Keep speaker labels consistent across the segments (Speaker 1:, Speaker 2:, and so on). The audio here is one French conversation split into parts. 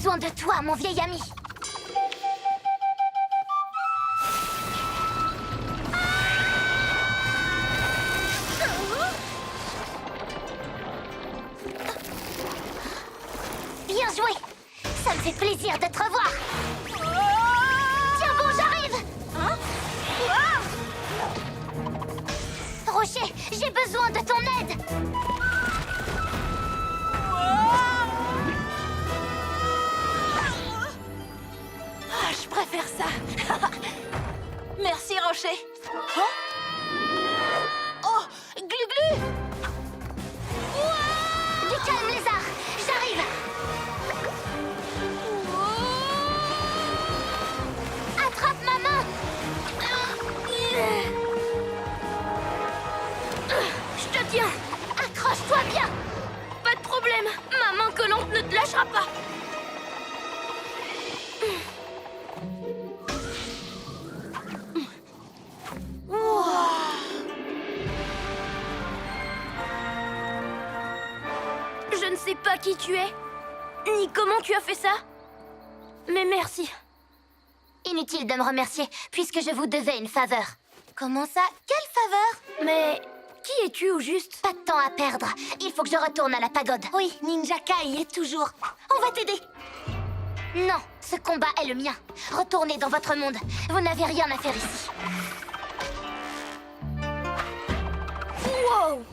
Speaker 1: besoin de toi, mon vieil ami. Bien joué. Ça me fait plaisir de te revoir. Tiens bon, j'arrive. Hein? Rocher, j'ai besoin de ton aide.
Speaker 2: Je préfère ça. Merci, Rocher. Oh, Glu-Glu!
Speaker 1: Du calme, lézard. J'arrive. Attrape ma main.
Speaker 2: Je te tiens.
Speaker 1: Accroche-toi bien.
Speaker 2: Pas de problème. Ma main collante ne te lâchera pas. Je ne sais pas qui tu es, ni comment tu as fait ça. Mais merci.
Speaker 1: Inutile de me remercier, puisque je vous devais une faveur. Comment ça? Quelle faveur?
Speaker 2: Mais qui es-tu au juste?
Speaker 1: Pas de temps à perdre. Il faut que je retourne à la pagode. Oui, Ninja Kai y est toujours. On va t'aider. Non, ce combat est le mien. Retournez dans votre monde. Vous n'avez rien à faire ici.
Speaker 2: Wow!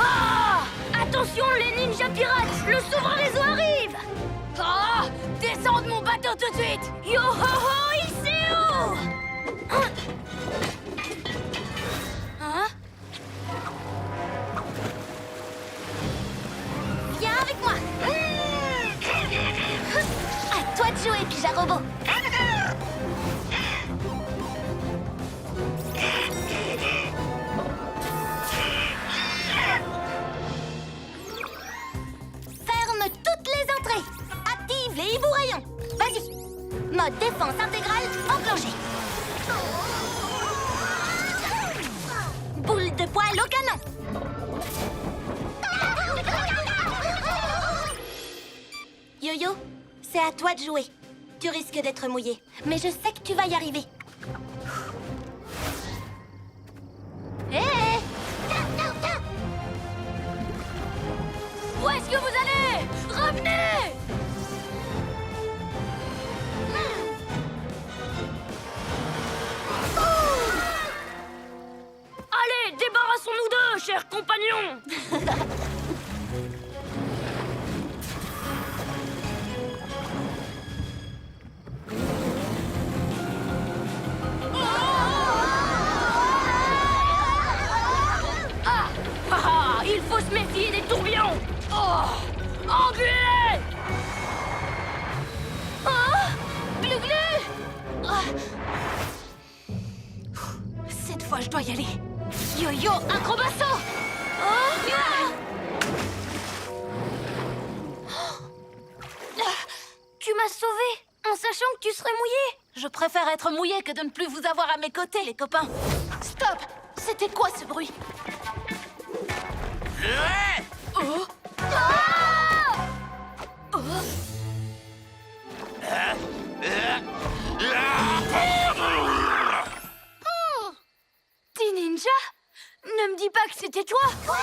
Speaker 2: Ah! Attention, les ninjas pirates! Le souverain réseau arrive! Ah! Descends de mon bateau tout de suite! Yo ho ho, ici où? Hein?
Speaker 1: Viens avec moi. À toi de jouer, Pija Robot. Ferme toutes les entrées. Active les hiboux rayons. Vas-y. Mode défense intégrale enclenché. Boule de poil au canon. Yo-Yo, c'est à toi de jouer. Tu risques d'être mouillé, mais je sais que tu vas y arriver. Hé!
Speaker 2: Où est-ce que vous allez? Revenez! Allez, débarrassons-nous d'eux, chers compagnons! Il faut se méfier des tourbillons! Oh! Enculé! Oh! Glu-Glu! Cette fois, je dois y aller. Yo-Yo, acrobasso! Tu m'as sauvée en sachant que tu serais mouillée. Je préfère être mouillée que de ne plus vous avoir à mes côtés, les copains. Stop! C'était quoi ce bruit? Oh! Ah! Oh! Oh! Petit ninja? Ne me dis pas que c'était toi!
Speaker 1: Quoi?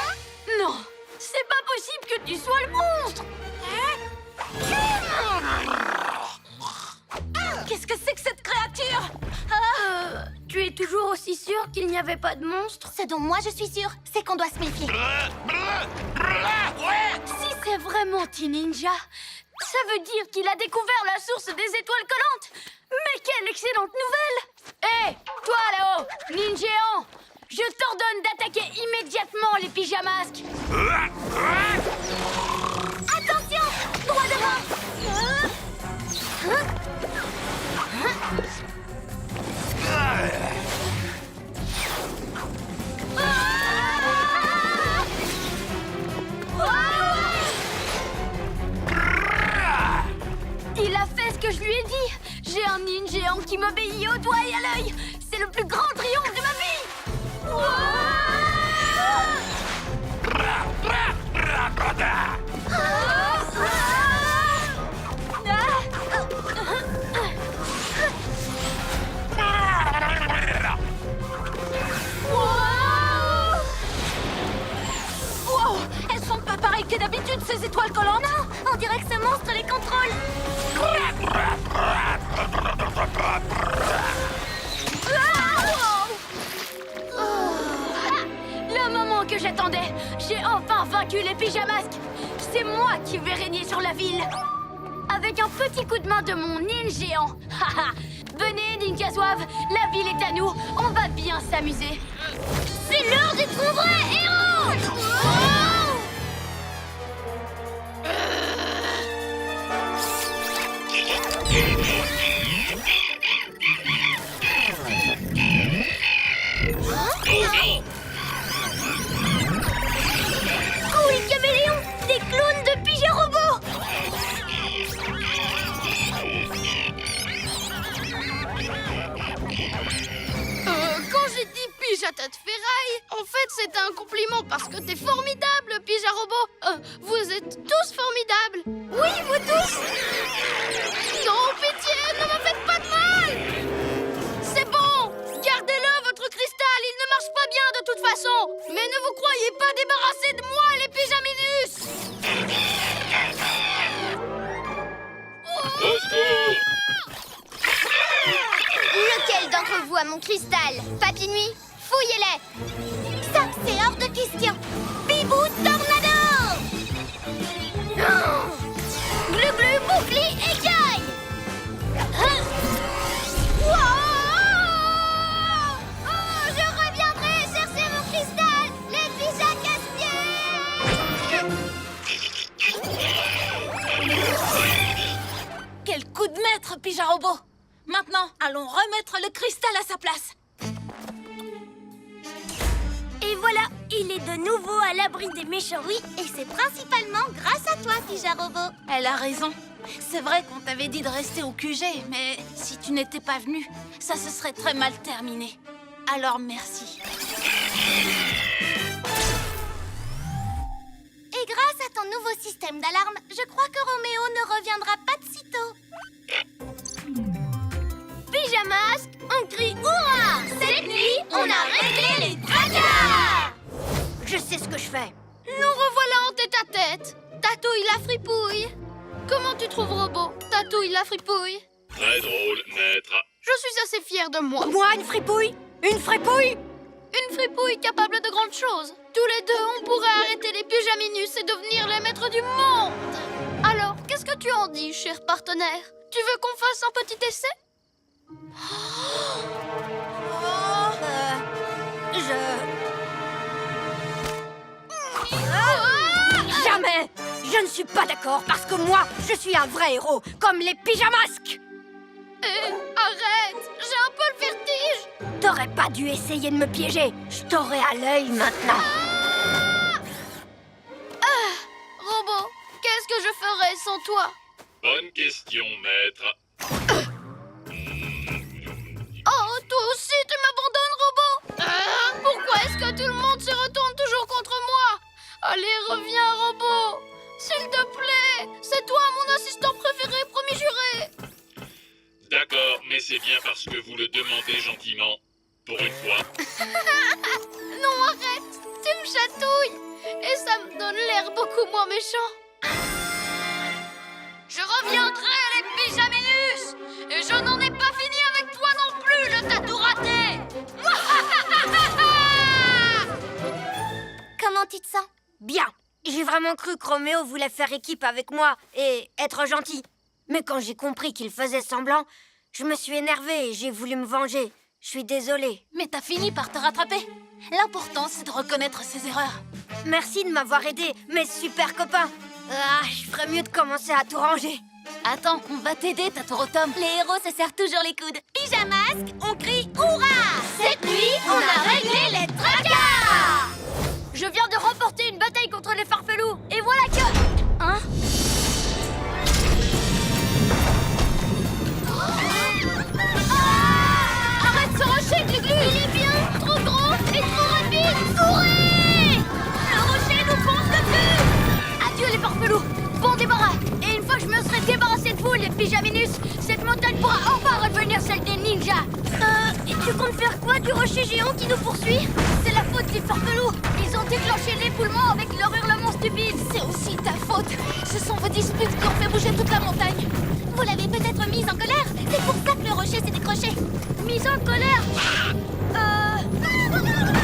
Speaker 2: Non! C'est pas possible que tu sois le monstre! Qu'est-ce que c'est que cette créature? Tu es toujours aussi sûr qu'il n'y avait pas de monstre?
Speaker 1: Ce dont moi je suis sûre, c'est qu'on doit se méfier.
Speaker 2: Si c'est vraiment T-Ninja, ça veut dire qu'il a découvert la source des étoiles collantes. Mais quelle excellente nouvelle! Hé, toi là-haut, ninjéant, je t'ordonne d'attaquer immédiatement les pyjamasques.
Speaker 1: Attention! Droit devant!
Speaker 2: Il a fait ce que je lui ai dit. J'ai un ninjéant qui m'obéit au doigt et à l'œil. C'est le plus grand triomphe de ma vie. Wow, elles sont pas pareilles que d'habitude, ces étoiles collantes.
Speaker 1: Non, on dirait que ce monstre les contrôle.
Speaker 2: Le moment que j'attendais, j'ai enfin vaincu les pyjamasques. C'est moi qui vais régner sur la ville. Avec un petit coup de main de mon ninja géant. Haha. Venez, Ninja Zouave, la ville est à nous. On va bien s'amuser.
Speaker 1: C'est l'heure d'être un vrai héros. Cool caméléon, des clones de pyjama robots.
Speaker 3: Quand j'ai dit pige à tête ferraille, en fait c'était un compliment parce que t'es formidable, Pija Robot. Vous êtes tous formidables. Oui, vous tous. Non, pitié, ne me faites pas de mal. C'est bon, gardez-le, votre cristal, il ne marche pas bien de toute façon. Mais ne vous croyez pas débarrassés de moi, les pyjaminus.
Speaker 1: Lequel d'entre vous a mon cristal? Papy Nuit, fouillez-les. Ça, c'est hors de question. Bibou Tornado. Glu Glu Boucli Écaille. Oh, je reviendrai chercher mon cristal. Les pyjas casse-pieds.
Speaker 2: Quel coup de maître, Pyjama Robot! Maintenant, allons remettre le cristal à sa place.
Speaker 1: Et voilà, il est de nouveau à l'abri des méchants. Oui, et c'est principalement grâce à toi, Pyjama Robot.
Speaker 2: Elle a raison. C'est vrai qu'on t'avait dit de rester au QG, mais si tu n'étais pas venu, ça se serait très mal terminé. Alors merci.
Speaker 1: Et grâce à ton nouveau système d'alarme, je crois que Roméo ne reviendra pas de sitôt. Pyjamasque, on crie hurrah! Cette nuit, on a réglé les tracas! Je sais ce que je fais.
Speaker 3: Nous revoilà en tête-à-tête. Tatouille la fripouille. Comment tu trouves Robot? Tatouille la fripouille.
Speaker 4: Très drôle, maître.
Speaker 3: Je suis assez fière de moi.
Speaker 2: Moi, une fripouille? Une fripouille?
Speaker 3: Une fripouille capable de grandes choses. Tous les deux, on pourrait arrêter les pyjaminus et devenir les maîtres du monde. Alors, qu'est-ce que tu en dis, cher partenaire? Tu veux qu'on fasse un petit essai?
Speaker 2: Jamais! Je ne suis pas d'accord parce que moi, je suis un vrai héros, comme les pyjamasques!
Speaker 3: Arrête! J'ai un peu le vertige!
Speaker 2: T'aurais pas dû essayer de me piéger. Je t'aurais à l'œil maintenant.
Speaker 3: Robot, qu'est-ce que je ferais sans toi?
Speaker 4: Bonne question, maître.
Speaker 3: Oh, toi aussi, tu m'abandonnes, Robot? Pourquoi est-ce que tout le monde se retourne toujours contre moi? Allez, reviens, Robot! S'il te plaît! C'est toi, mon assistant préféré, promis juré!
Speaker 4: D'accord, mais c'est bien parce que vous le demandez gentiment. Pour une fois.
Speaker 3: Non, arrête! Tu me chatouilles! Et ça me donne l'air beaucoup moins méchant. Je reviendrai, les pyjaminus! Et je n'en ai pas fini avec toi non plus, le tatou raté!
Speaker 1: Comment tu te sens?
Speaker 5: Bien. J'ai vraiment cru que Roméo voulait faire équipe avec moi et être gentil. Mais quand j'ai compris qu'il faisait semblant, je me suis énervée et j'ai voulu me venger. Je suis désolée.
Speaker 2: Mais t'as fini par te rattraper. L'important, c'est de reconnaître ses erreurs.
Speaker 5: Merci de m'avoir aidé, mes super copains. Je ferais mieux de commencer à tout ranger.
Speaker 2: Attends, on va t'aider, Tatorotom.
Speaker 1: Les héros se serrent toujours les coudes. Pyjamasque, on crie hurrah! Cette nuit, on a réglé les tracas!
Speaker 2: Je viens de remporter une bataille contre les farfelous. Et voilà que... Hein?
Speaker 3: Arrête ce rocher, Glu-Glu! Il est bien trop grand et trop rapide! Courez! Le rocher nous fonce dessus!
Speaker 2: Et tu comptes faire quoi du rocher géant qui nous poursuit? C'est la faute des farfelous. Ils ont déclenché l'éboulement avec leur hurlement stupide.
Speaker 3: C'est aussi ta faute. Ce sont vos disputes qui ont fait bouger toute la montagne.
Speaker 1: Vous l'avez peut-être mise en colère. C'est pour ça que le rocher s'est décroché.
Speaker 2: Mise en colère.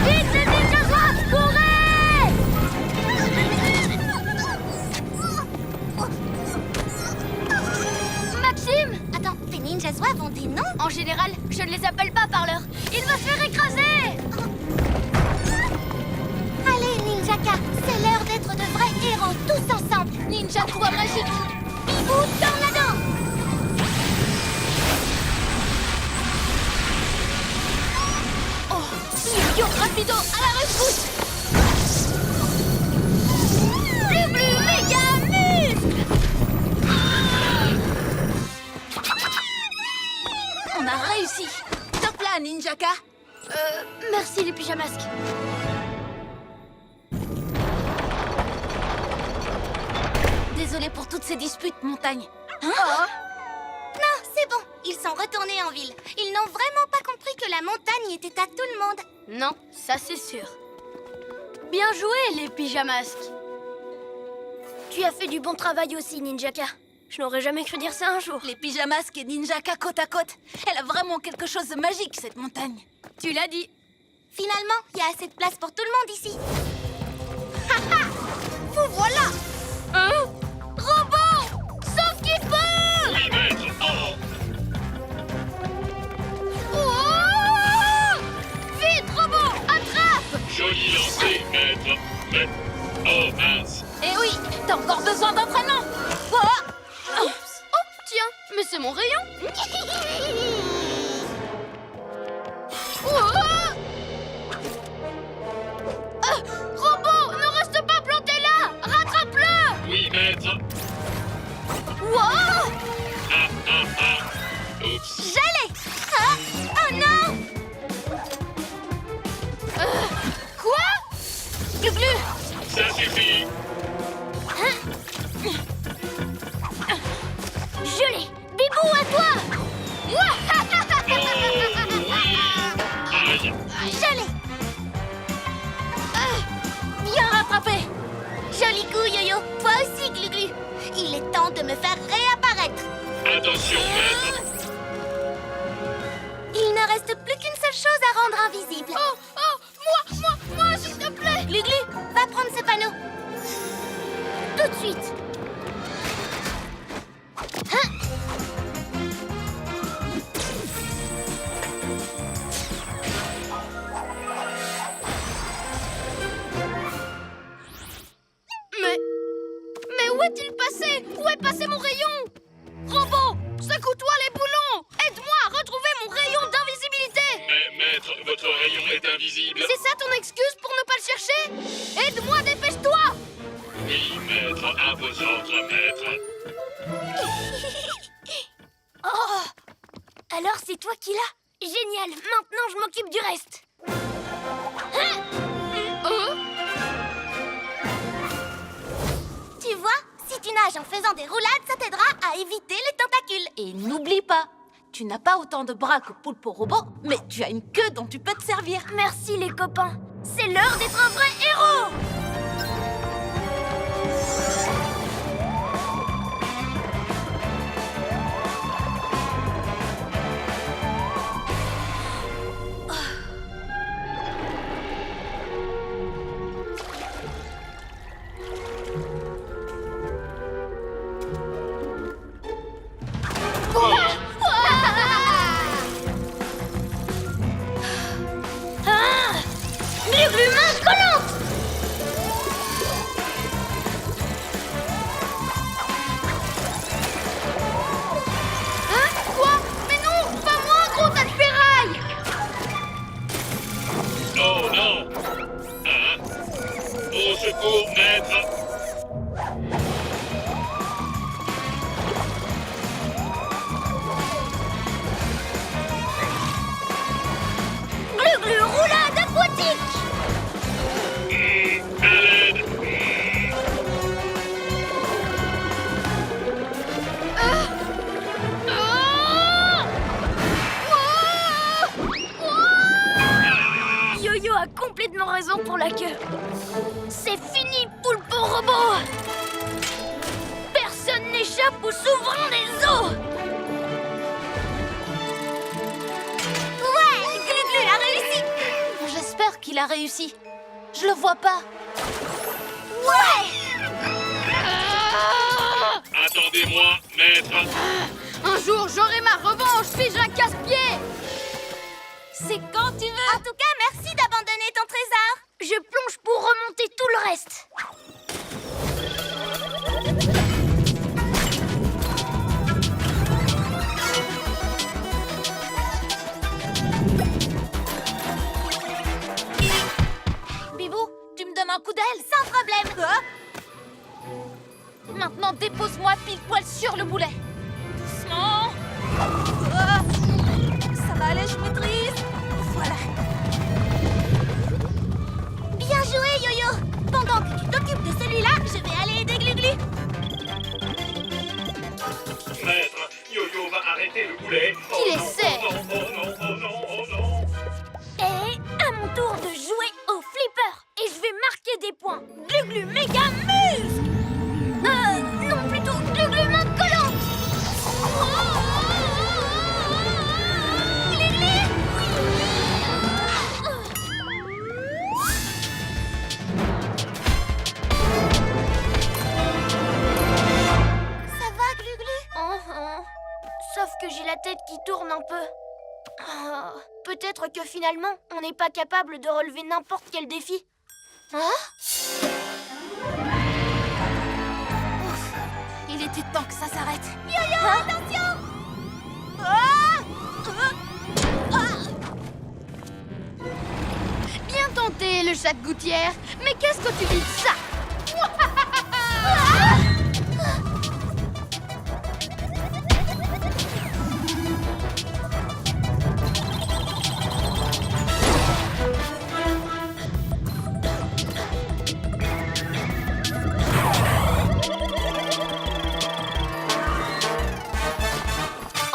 Speaker 2: Vite les ninjas zouaves, courez! Maxime!
Speaker 1: Attends, tes ninjas zouaves ont des noms?
Speaker 2: En général, je ne les appelle pas par l'heure. Il va se faire écraser!
Speaker 1: Allez, Ninjaka, c'est l'heure d'être de vrais héros, tous ensemble.
Speaker 3: Ninja doigt magique.
Speaker 1: Bibou, tornado!
Speaker 3: Yo rapido, à la rescousse.
Speaker 2: Bleu méga muscle!
Speaker 3: On a réussi. Top là, Ninjaka.
Speaker 2: Merci les pyjamasques.
Speaker 3: Désolée pour toutes ces disputes, montagne.
Speaker 1: Non, c'est bon, ils sont retournés en ville. Ils n'ont vraiment pas compris que la montagne était à tout le monde.
Speaker 2: Non, ça c'est sûr. Bien joué les pyjamasques. Tu as fait du bon travail aussi, Ninjaka. Je n'aurais jamais cru dire ça un jour.
Speaker 3: Les pyjamasques et Ninjaka côte à côte. Elle a vraiment quelque chose de magique, cette montagne.
Speaker 2: Tu l'as dit.
Speaker 1: Finalement, il y a assez de place pour tout le monde ici. Vous voilà!
Speaker 2: Hein? Robot! Sauf qu'il peut!
Speaker 4: Oui, maître. Oh,
Speaker 2: Oh! Vite, robot! Attrape!
Speaker 4: joli lancé, maître. Mais... Oh, mince.
Speaker 3: Eh oui, t'as encore besoin d'entraînement.
Speaker 2: Oh, tiens, mais c'est mon rayon. Robot, ne reste pas planté là! Rattrape-le!
Speaker 4: Oui, maître.
Speaker 2: Wow!
Speaker 4: Ah, ah, ah. Oups.
Speaker 1: J'allais! Ah! Oh non!
Speaker 2: Quoi? Glu-glu!
Speaker 4: Ça suffit.
Speaker 2: Je l'ai! Bibou, à toi!
Speaker 4: Oh, oui. Aïe.
Speaker 1: J'allais!
Speaker 3: Bien rattrapé.
Speaker 1: Joli coup, Yo-Yo! Toi aussi, Glu-Glu! Il est temps de me faire réapparaître!
Speaker 4: Attention, maître.
Speaker 1: Il ne reste plus qu'une seule chose à rendre invisible.
Speaker 2: Moi, s'il te plaît!
Speaker 1: Glu-Glu, va prendre ce panneau.
Speaker 2: Tout de suite! Mais où est-il passé? Où est passé mon rayon? Robot, secoue-toi les boulons! Aide-moi à retrouver mon rayon d'invisibilité!
Speaker 4: Mais, maître, votre rayon est invisible.
Speaker 2: C'est ça ton excuse pour ne pas le chercher? Aide-moi, dépêche-toi!
Speaker 4: Oui, maître, à vos ordres, maître.
Speaker 2: Oh! Alors c'est toi qui l'as? Génial! Maintenant je m'occupe du reste!
Speaker 1: Tu vois, si tu nages en faisant des roulades, ça t'aidera à éviter les tentacules.
Speaker 3: Et n'oublie pas, tu n'as pas autant de bras que Poulpe Robot, mais tu as une queue dont tu peux te servir.
Speaker 2: Merci les copains! C'est l'heure d'être un vrai héros! Glu-glu, main collante! Hein? Quoi? Mais non! Pas moi, gros tas de ferraille!
Speaker 4: Oh, non. Hein? Au secours, maître.
Speaker 2: Glu-glu, roulade aquatique!
Speaker 4: À l'aide.
Speaker 2: a complètement raison pour la queue. C'est fini, Poulpe Robot. Personne n'échappe au souverain des eaux.
Speaker 1: Ouais, Glu-Glu a réussi.
Speaker 2: J'espère qu'il a réussi. Je le vois pas.
Speaker 1: Ouais.
Speaker 4: Attendez-moi, maître.
Speaker 3: Un jour, j'aurai ma revanche, Pija Casse-Pied.
Speaker 2: C'est quand tu veux.
Speaker 1: En tout cas, merci d'abandonner ton trésor.
Speaker 2: Je plonge pour remonter tout le reste. Bibou, tu me donnes un coup d'aile?
Speaker 1: Sans problème.
Speaker 2: Maintenant, dépose-moi pile poil sur le boulet. Doucement.
Speaker 1: Ça va aller, je maîtrise. Voilà. Bien joué, Yo-Yo. Pendant que tu t'occupes de celui-là, je vais aller aider Glu-Glu.
Speaker 4: Maître, Yo-Yo va arrêter le boulet.
Speaker 3: Qu'il essaie.
Speaker 4: Oh non, oh non, oh non, oh non.
Speaker 2: Et à mon tour de jouer au flipper. Et je vais marquer des points. Glu-Glu méga muse. Non, plutôt Glu-Glu main collante.
Speaker 1: Ça va, Glu-Glu?
Speaker 2: Sauf que j'ai la tête qui tourne un peu. Peut-être que finalement, on n'est pas capable de relever n'importe quel défi. Il était temps que ça s'arrête.
Speaker 1: Yo-Yo, attention!
Speaker 3: Bien tenté, le chat de gouttière. Mais qu'est-ce que tu dis de ça?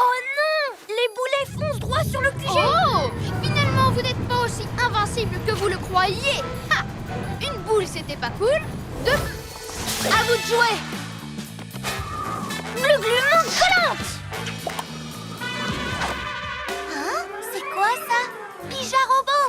Speaker 2: Oh non! Les boulets foncent droit sur le QG!
Speaker 3: Oh! Finalement, vous n'êtes pas aussi invincible que vous le croyez. Ha! Une boule, c'était pas cool. Deux...
Speaker 2: À vous de jouer! Glu-Glu main collante!
Speaker 1: Hein? C'est quoi ça? Pija Robot!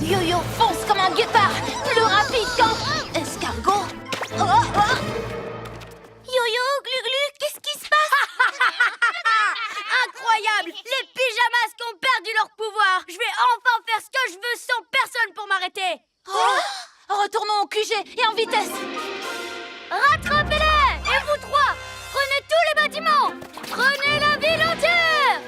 Speaker 2: Yo-Yo fonce comme un guépard, plus rapide qu'un escargot.
Speaker 1: Yo-Yo, Glu-Glu, qu'est-ce qui se passe?
Speaker 2: Incroyable! Les pyjamas ont perdu leur pouvoir. Je vais enfin faire ce que je veux sans personne pour m'arrêter. Retournons au QG et en vitesse. Rattrapez-les! Et vous trois, prenez tous les bâtiments. Prenez la ville entière.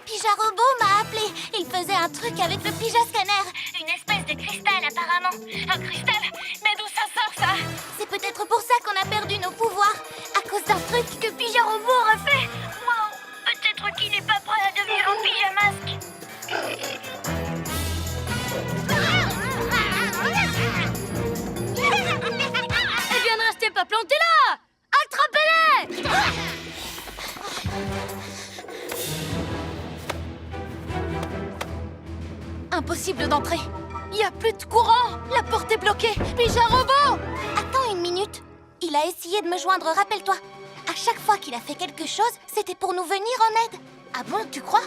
Speaker 1: Pija Robot m'a appelé. Il faisait un truc avec le Pija Scanner. Une espèce de cristal, apparemment. Un cristal? Mais d'où ça sort, ça? C'est peut-être pour ça qu'on a perdu nos pouvoirs. À cause d'un truc que Pija Robot aurait fait.
Speaker 2: Wow, peut-être qu'il n'est pas prêt à devenir un pyjamasque. Eh bien, ne restez pas plantés là. Attrapez-les. Impossible d'entrer. Il n'y a plus de courant. La porte est bloquée. Pija Robot.
Speaker 1: Attends une minute. Il a essayé de me joindre, rappelle-toi. À chaque fois qu'il a fait quelque chose, c'était pour nous venir en aide. Ah bon, tu crois?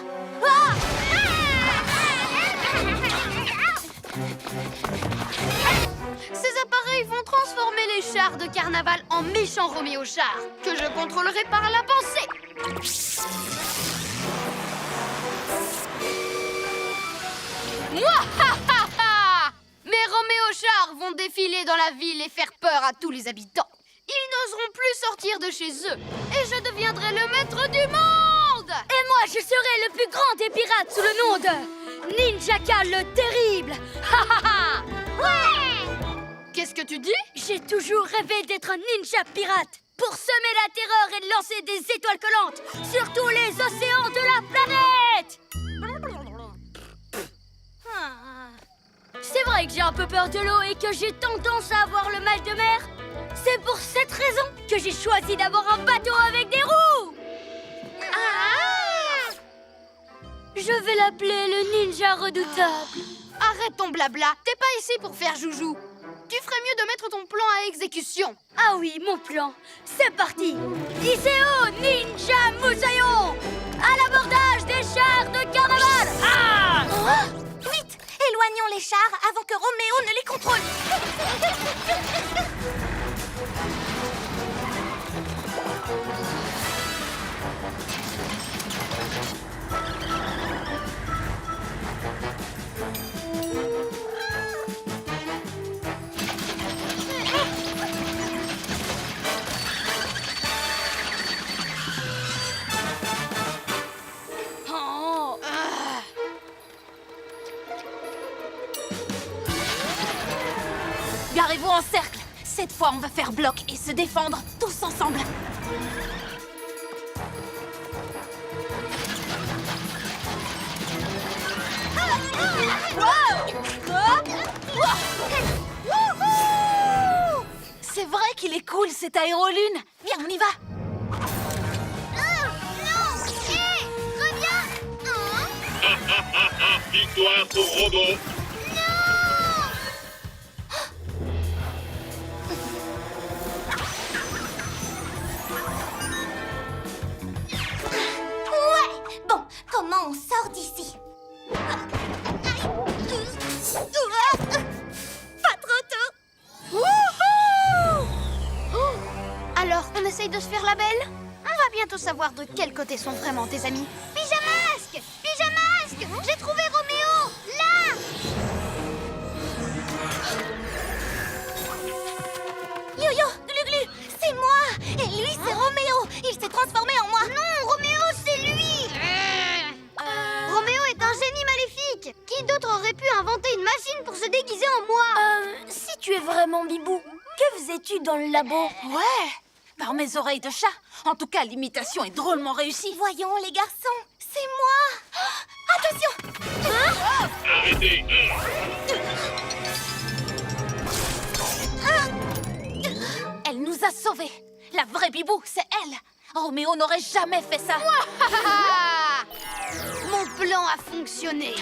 Speaker 3: Ces appareils vont transformer les chars de carnaval en méchants Roméo chars, que je contrôlerai par la pensée. Mouahaha! Mes Roméo chars vont défiler dans la ville et faire peur à tous les habitants. Ils n'oseront plus sortir de chez eux, et je deviendrai le maître du monde!
Speaker 2: Et moi, je serai le plus grand des pirates sous le nom de Ninjaka le terrible. Ha ha ha.
Speaker 3: Qu'est-ce que tu dis?
Speaker 2: J'ai toujours rêvé d'être un ninja pirate pour semer la terreur et lancer des étoiles collantes sur tous les océans de la planète. C'est vrai que j'ai un peu peur de l'eau et que j'ai tendance à avoir le mal de mer. C'est pour cette raison que j'ai choisi d'avoir un bateau avec des roues. Je vais l'appeler le ninja redoutable.
Speaker 3: Arrête ton blabla, t'es pas ici pour faire joujou. Tu ferais mieux de mettre ton plan à exécution.
Speaker 2: Ah oui, mon plan. C'est parti. Iseo Ninja Musayon. À l'abordage des chars de carnaval. Ah!
Speaker 1: Vite, éloignons les chars avant que Roméo ne les contrôle.
Speaker 6: Garez-vous en cercle. Cette fois, on va faire bloc et se défendre tous ensemble. C'est vrai qu'il est cool, cet aérolune. Viens, on y va.
Speaker 4: Victoire pour Robot.
Speaker 1: Ouais. Bon, comment on sort d'ici? Pas trop tôt.
Speaker 3: Alors, on essaye de se faire la belle? On va bientôt savoir de quel côté sont vraiment tes amis.
Speaker 1: Pyjamasque! Pyjamasque! J'ai trouvé Roméo! Là! Yo-yo! Glu-glu! C'est moi! Et lui, c'est Roméo! Il s'est transformé en moi! Non! Roméo, c'est lui!
Speaker 3: Roméo est un génie maléfique. Qui d'autre aurait pu inventer une machine pour se déguiser en moi?
Speaker 2: Si tu es vraiment Bibou, que faisais-tu dans le labo?
Speaker 6: Ouais, par mes oreilles de chat. En tout cas, l'imitation est drôlement réussie.
Speaker 1: Voyons, les garçons! C'est moi! Attention!
Speaker 4: Arrêtez.
Speaker 6: Elle nous a sauvés. La vraie Bibou, c'est elle. Roméo n'aurait jamais fait ça.
Speaker 3: Mon plan a fonctionné.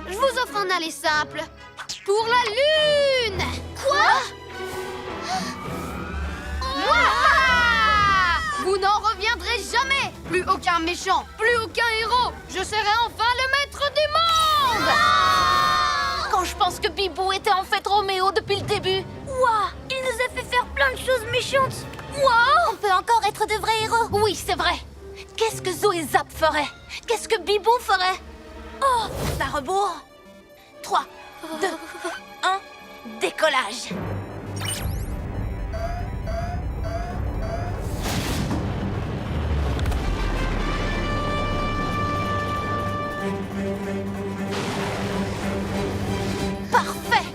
Speaker 3: Je vous offre un aller simple. Pour la lune. Quoi? Vous n'en reviendrez jamais. Plus aucun méchant, plus aucun héros. Je serai enfin le maître du monde.
Speaker 6: Quand je pense que Bibou était en fait Roméo depuis le début.
Speaker 2: Ouah, il nous a fait faire plein de choses méchantes.
Speaker 1: Wow! On peut encore être de vrais héros!
Speaker 6: Oui, c'est vrai. Qu'est-ce que Zo et Zap feraient? Qu'est-ce que Bibou ferait? Oh, à rebours. 3, 2, 1, décollage. Parfait.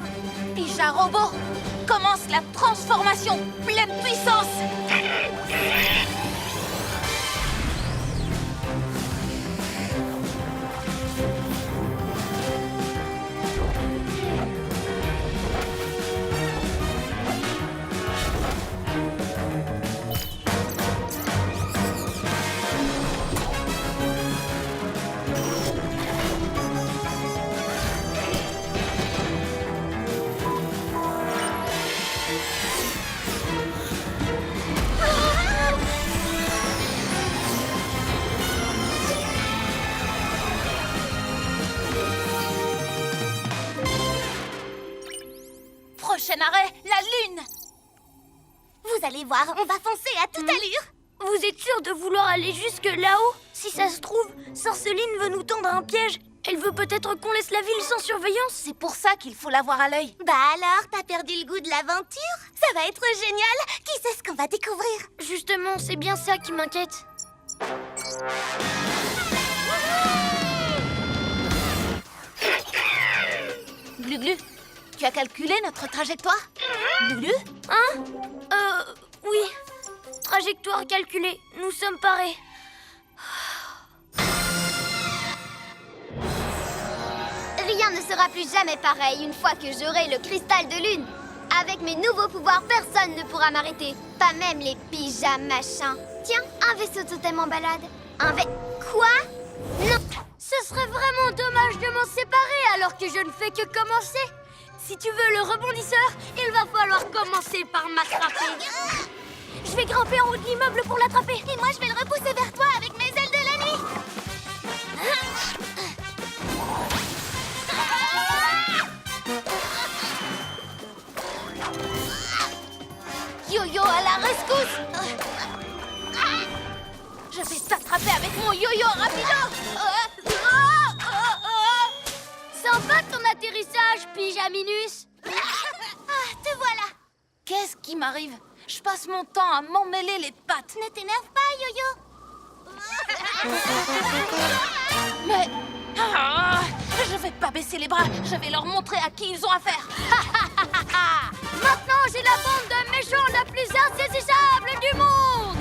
Speaker 6: Pija Robot commence la transformation pleine puissance. Prochain arrêt, la Lune.
Speaker 1: Vous allez voir, on va foncer à toute allure!
Speaker 2: Vous êtes sûr de vouloir aller jusque là-haut? Si ça se trouve, Sorceline veut nous tendre un piège Elle veut peut-être qu'on laisse la ville sans surveillance.
Speaker 6: C'est pour ça qu'il faut l'avoir à l'œil.
Speaker 1: Bah alors, t'as perdu le goût de l'aventure? Ça va être génial! Qui sait ce qu'on va découvrir?
Speaker 2: Justement, c'est bien ça qui m'inquiète.
Speaker 6: Glu-Glu, tu as calculé notre trajectoire? Glu-Glu?
Speaker 2: Hein? Oui. Trajectoire calculée. Nous sommes parés.
Speaker 1: Rien ne sera plus jamais pareil une fois que j'aurai le cristal de lune. Avec mes nouveaux pouvoirs, personne ne pourra m'arrêter. Pas même les pyjamas machins. Tiens, un vaisseau totem en balade. Quoi? Non.
Speaker 2: Ce serait vraiment dommage de m'en séparer alors que je ne fais que commencer. Si tu veux le rebondisseur, il va falloir commencer par m'attraper. Je vais grimper en haut de l'immeuble pour l'attraper.
Speaker 1: Et moi, je vais le repousser vers toi avec mes ailes de la nuit.
Speaker 6: Yo-yo à la rescousse! Je vais t'attraper avec mon yo-yo rapido!
Speaker 2: Sympa ton atterrissage, Pyjaminus.
Speaker 1: Te voilà.
Speaker 6: Qu'est-ce qui m'arrive? Je passe mon temps à m'emmêler les pattes.
Speaker 1: Ne t'énerve pas, Yo-Yo.
Speaker 6: Mais... je vais pas baisser les bras. Je vais leur montrer à qui ils ont affaire.
Speaker 2: Maintenant, j'ai la bande de méchants la plus insaisissable du monde.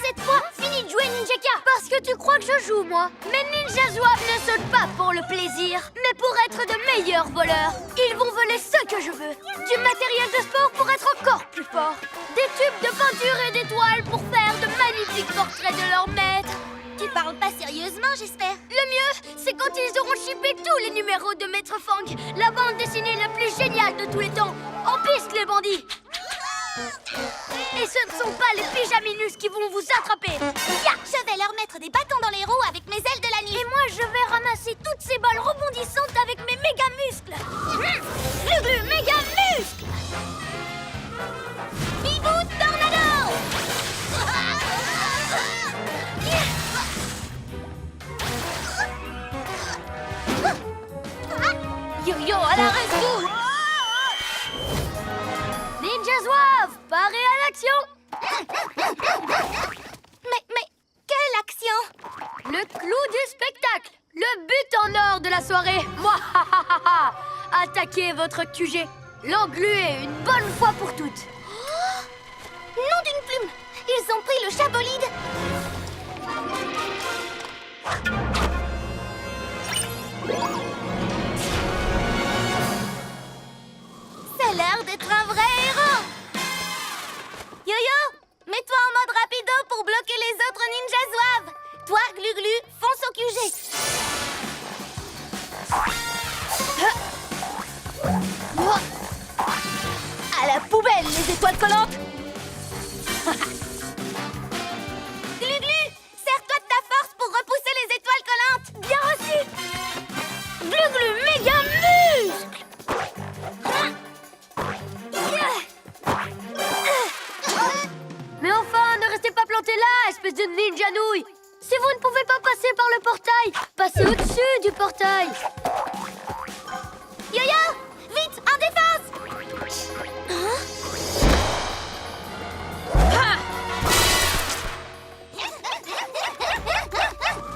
Speaker 2: Cette fois, fini de jouer Ninjaka. Parce que tu crois que je joue, moi. Mais Ninja Zouave ne saute pas pour le plaisir, mais pour être de meilleurs voleurs. Ils vont voler ce que je veux. Du matériel de sport pour être encore plus fort. Des tubes de peinture et d'étoiles pour faire de magnifiques portraits de leur maître.
Speaker 1: Tu parles pas sérieusement, j'espère.
Speaker 2: Le mieux, c'est quand ils auront chippé tous les numéros de Maître Fang, la bande dessinée la plus géniale de tous les temps. En piste, les bandits! Et ce ne sont pas les Pyjaminus qui vont vous attraper.
Speaker 1: Ya, je vais leur mettre des bâtons dans les roues avec mes ailes de la nuit.
Speaker 2: Et moi, je vais ramasser toutes ces balles rebondissantes avec mes méga muscles. Glu-glu, méga muscles!
Speaker 1: Bibou tornado!
Speaker 6: Yo-yo à la rescousse!
Speaker 2: Ninja Zouave, paré à l'action!
Speaker 1: Mais, quelle action?
Speaker 2: Le clou du spectacle, le but en or de la soirée. Mouahahaha. Attaquez votre QG, l'engluer une bonne fois pour toutes.
Speaker 1: Nom d'une plume! Ils ont pris le chabolide! Ça a l'air d'être un vrai héros! Yo-Yo, mets-toi en mode rapido pour bloquer les autres ninjas zouaves! Toi, Glu-Glu, fonce au QG!
Speaker 6: À la poubelle, les étoiles collantes!
Speaker 1: Glu-Glu, sers-toi de ta force pour repousser les étoiles collantes!
Speaker 2: Bien reçu. Glu-glu, méga muscle. Mais enfin, ne restez pas plantés là, espèce de ninja nouille. Si vous ne pouvez pas passer par le portail, passez au-dessus du portail.
Speaker 1: Yo-Yo, vite, en défense!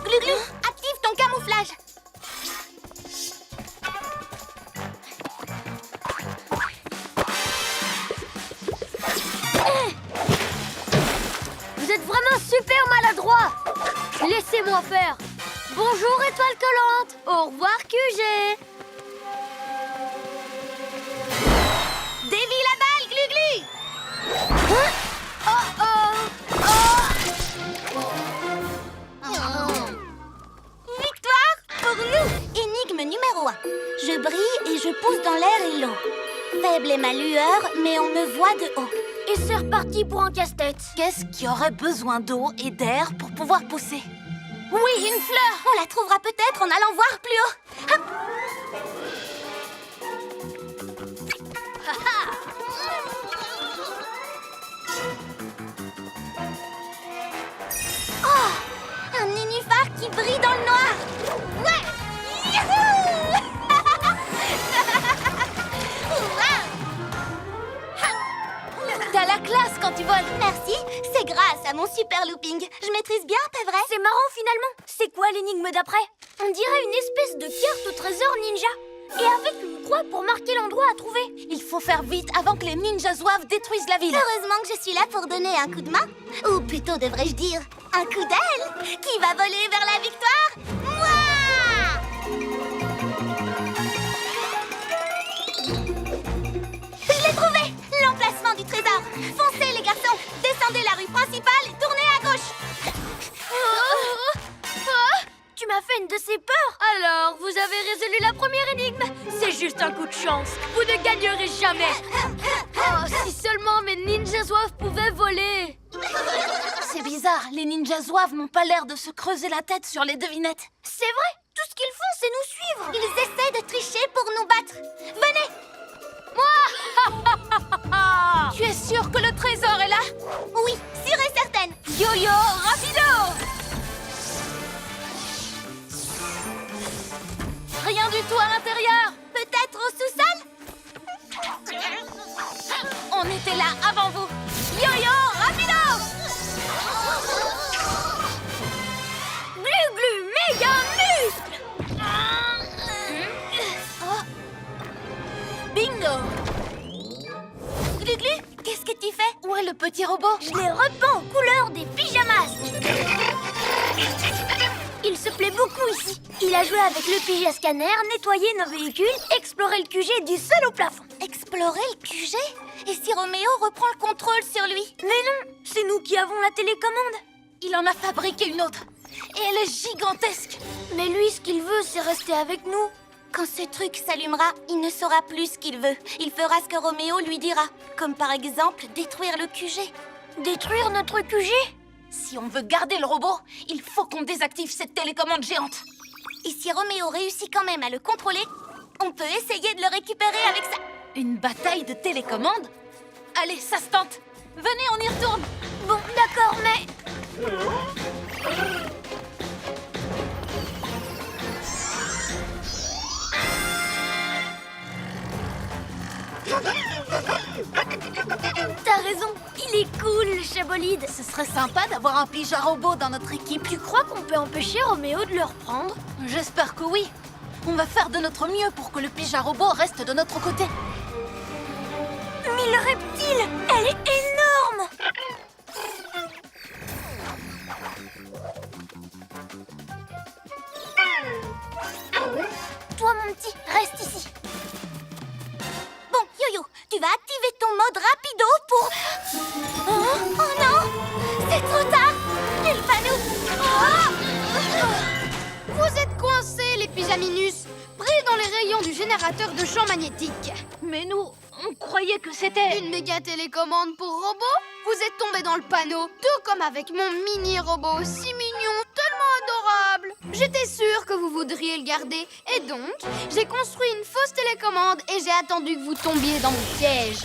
Speaker 1: Glu-Glu, active ton camouflage!
Speaker 2: Vous êtes vraiment super maladroit. Laissez-moi faire. Bonjour, étoile collante. Au revoir, QG.
Speaker 1: Dévie la balle, Glu-Glu!
Speaker 2: Oh oh.
Speaker 1: Victoire pour nous! Énigme numéro 1. Je brille et je pousse dans l'air et l'eau. Faible est ma lueur, mais on me voit de haut.
Speaker 2: Et c'est reparti pour un casse-tête.
Speaker 6: Qu'est-ce qui aurait besoin d'eau et d'air pour pouvoir pousser? Oui, une fleur!
Speaker 1: On la trouvera peut-être en allant voir plus haut. Hop. du vol. Merci, c'est grâce à mon super looping. Je maîtrise bien, pas vrai?
Speaker 2: C'est marrant finalement. C'est quoi l'énigme d'après? On dirait une espèce de carte au trésor ninja. Et avec une croix pour marquer l'endroit à trouver.
Speaker 6: Il faut faire vite avant que les ninjas zouaves détruisent la ville.
Speaker 1: Heureusement que je suis là pour donner un coup de main. Ou plutôt, devrais-je dire, un coup d'aile. Qui va voler vers la victoire? Moi! Je l'ai trouvé! L'emplacement du trésor. Foncez, les garçons. Descendez la rue principale et tournez à gauche.
Speaker 2: Tu m'as fait une de ces peurs. Alors, vous avez résolu la première énigme. C'est juste un coup de chance. Vous ne gagnerez jamais. Oh, si seulement mes ninjas zouaves pouvaient voler.
Speaker 6: C'est bizarre, les ninjas zouaves n'ont pas l'air de se creuser la tête sur les devinettes.
Speaker 2: C'est vrai, tout ce qu'ils font, c'est nous suivre.
Speaker 1: Ils essaient de tricher pour nous battre. Venez!
Speaker 6: Tu es sûr que le trésor est là?
Speaker 1: Oui, sûre et certaine.
Speaker 6: Yo-yo, rapido! Rien du tout à l'intérieur.
Speaker 1: Peut-être au sous-sol?
Speaker 6: On était là avant vous. Yo-yo, rapido!
Speaker 2: Glu-glu, méga muscle.
Speaker 6: Bingo!
Speaker 1: Glu-glu, qu'est-ce que tu fais?
Speaker 6: Où est le petit robot?
Speaker 2: Je les repeins aux couleurs des pyjamas. Il se plaît beaucoup ici. Il a joué avec le pyjama scanner, nettoyé nos véhicules, exploré le QG du sol au plafond.
Speaker 1: Explorer le QG? Et si Roméo reprend le contrôle sur lui?
Speaker 2: Mais non, c'est nous qui avons la télécommande.
Speaker 6: Il en a fabriqué une autre. Et elle est gigantesque.
Speaker 2: Mais lui, ce qu'il veut, c'est rester avec nous.
Speaker 1: Quand ce truc s'allumera, il ne saura plus ce qu'il veut. Il fera ce que Roméo lui dira. Comme par exemple détruire le QG.
Speaker 2: Détruire notre QG?
Speaker 6: Si on veut garder le robot, il faut qu'on désactive cette télécommande géante.
Speaker 1: Et si Roméo réussit quand même à le contrôler, on peut essayer de le récupérer avec ça.
Speaker 6: Une bataille de télécommande? Allez, ça se tente. Venez, on y retourne.
Speaker 2: Bon, d'accord, mais... T'as raison, il est cool, le chabolide.
Speaker 6: Ce serait sympa d'avoir un pyjama robot dans notre équipe.
Speaker 2: Tu crois qu'on peut empêcher Roméo de le reprendre?
Speaker 6: J'espère que oui. On va faire de notre mieux pour que le pyjama robot reste de notre côté.
Speaker 2: Mille reptiles, elle est énorme.
Speaker 1: Toi, mon petit, reste ici. Bon, Yo-Yo, tu vas activer ton mode rapido pour... Oh non! C'est trop tard! Il va nous...
Speaker 3: Vous êtes coincés, les pyjaminus, pris dans les rayons du générateur de champ magnétique.
Speaker 2: Mais nous, on croyait que c'était...
Speaker 3: Une méga télécommande pour robot? Vous êtes tombés dans le panneau, tout comme avec mon mini-robot si mignon, tellement adorable. J'étais sûre que vous voudriez le garder, et donc, j'ai construit une fausse télécommande et j'ai attendu que vous tombiez dans mon piège.